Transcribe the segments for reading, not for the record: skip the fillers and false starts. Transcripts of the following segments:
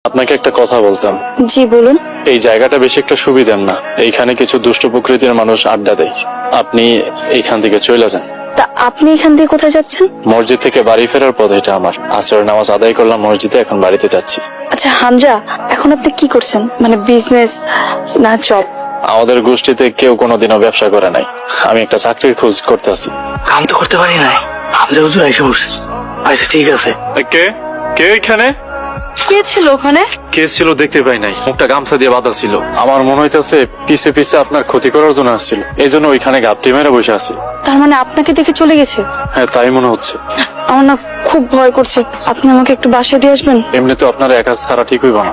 আপনাকে একটা কথা বলতাম। জি বলুন। এই জায়গাটা বেশি একটা সুবিধার না, এইখানে কিছু দুষ্ট প্রকৃতির মানুষ আড্ডা দেয়। আপনি এইখান থেকে চলে যান। তা আপনি এখান থেকে কোথায় যাচ্ছেন? মসজিদ থেকে বাড়ি ফেরার পথ এটা আমার। আসরের নামাজ আদায় করলাম মসজিদে, এখন বাড়িতে যাচ্ছি। আচ্ছা হামজা, এখন আপনি কি করছেন? মানে বিজনেস না জব? আমাদের গোষ্ঠীতে কেউ কোনোদিনও ব্যবসা করে নাই। আমি একটা চাকরির খোঁজ করতেছি। কাম তো করতে পারি নাই, হামজা হুজুর এসে পড়ছে। আচ্ছা ঠিক আছে। কে কে এখানে? কে ছিল ওখানে? কে ছিল দেখতে পাই নাই, মুখটা গামছা দিয়ে বাঁধা ছিল। আমার মনে হইতেছে পিছে পিছে আপনার ক্ষতি করার জন্য আসছিল, এই জন্য ওইখানে গাপটি মেরে বসে আছে। তার মানে আপনাকে দেখে চলে গেছে? হ্যাঁ তাই মনে হচ্ছে। আমার না খুব ভয় করছে, আপনি আমাকে একটু বাসায় দিয়ে আসবেন? এমনি তো আপনার একা ছাড়া ঠিক হইব না,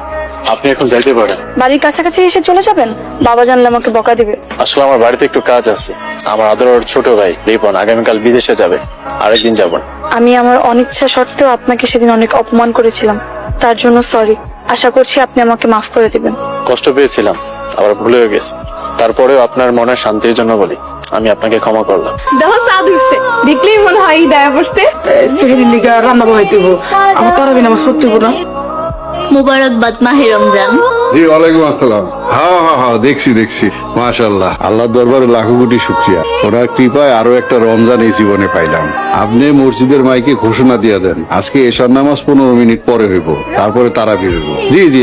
আপনি এখন যাইতে পারেন। বাড়ির কাছাকাছি এসে চলে যাবেন, বাবা জানলে আমাকে বকা দিবে। আসলে আমার বাড়িতে একটু কাজ আছে। আমার আদরের ছোট ভাই রিপন আগামীকাল বিদেশে যাবে, আরেকদিন যাব। আমি আমার অনিচ্ছা সত্ত্বেও আপনাকে সেদিন অনেক অপমান করেছিলাম, তার জন্য সরি। আশা করছি আপনি আমাকে মাফ করে দিবেন। কষ্ট পেয়েছিলাম, আবার ভুলেও গেছি। তারপরেও আপনার মনের শান্তির জন্য বলি, আমি আপনাকে ক্ষমা করলাম। দেখো চা ধরছে, দেখলেই মনে হয় দয়া করছে। সেখানে লিগা রান্না বাড়াইতে আমার তারাবি নামাজ পড়তে না। মুবারকবাদ মাহে রমজান। জি ওয়ালাইকুম আসসালাম। হ্যাঁ হ্যাঁ হ্যাঁ, দেখছি মাশাআল্লাহ, আল্লাহর দরবারে লাখো কোটি শুকরিয়া। ওনার কৃপায় আরো একটা রমজান এই জীবনে পাইলাম। আপনি মসজিদের মাইকে ঘোষণা দিয়ে দেন আজকে এশার নামাজ 15 মিনিট পরে হইব, তারপরে তারাবি হইব। জি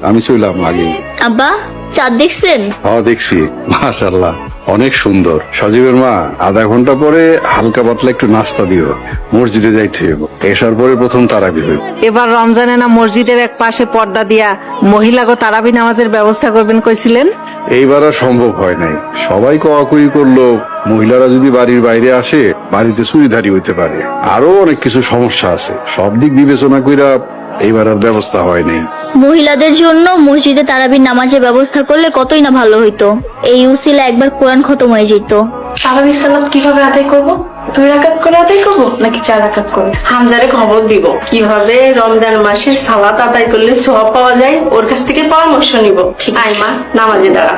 আমি চললাম আগে। আব্বা চাঁদ দেখছেন? হ্যাঁ দেখছি, মাশাআল্লাহ অনেক সুন্দর। সজীবের মা, আধা ঘন্টা পরে হালকা পাতলা একটু নাস্তা দিও, মসজিদে যাইতে হইব। এশার পরে প্রথম তারাবি হইব। এবার রমজানে না মসজিদের এক পাশে পর্দা দিয়া মহিলাগো তারাবি নামাজের ব্যবস্থা করবেন কইছিলেন? এইবার আর সম্ভব হয় নাই, সবাই কোয়াকুই করলো। মহিলারা যদি বাড়ির বাইরে আসে, বাড়িতে চুরিধারি হইতে পারে, আরো অনেক কিছু সমস্যা আছে। সব দিক বিবেচনা কইরা এইবার আর ব্যবস্থা হয় নাই। মহিলাদের জন্য মসজিদে তারাবির নামাজের ব্যবস্থা করলে কতই না ভালো হইতো। এই উসিলা একবার কোরআন খতম হয়ে যেত। তারাবি সালাত কিভাবে আদায় করব? 2 রাকাত করে আদায় করব নাকি 4 রাকাত করে? হামজারে খবর দিব কিভাবে রমজান মাসে সালাত আদায় করলে সওয়াব পাওয়া যায়, ওর কাছ থেকে পরামর্শ নিব। আয় মা, নামাজে দাঁড়া।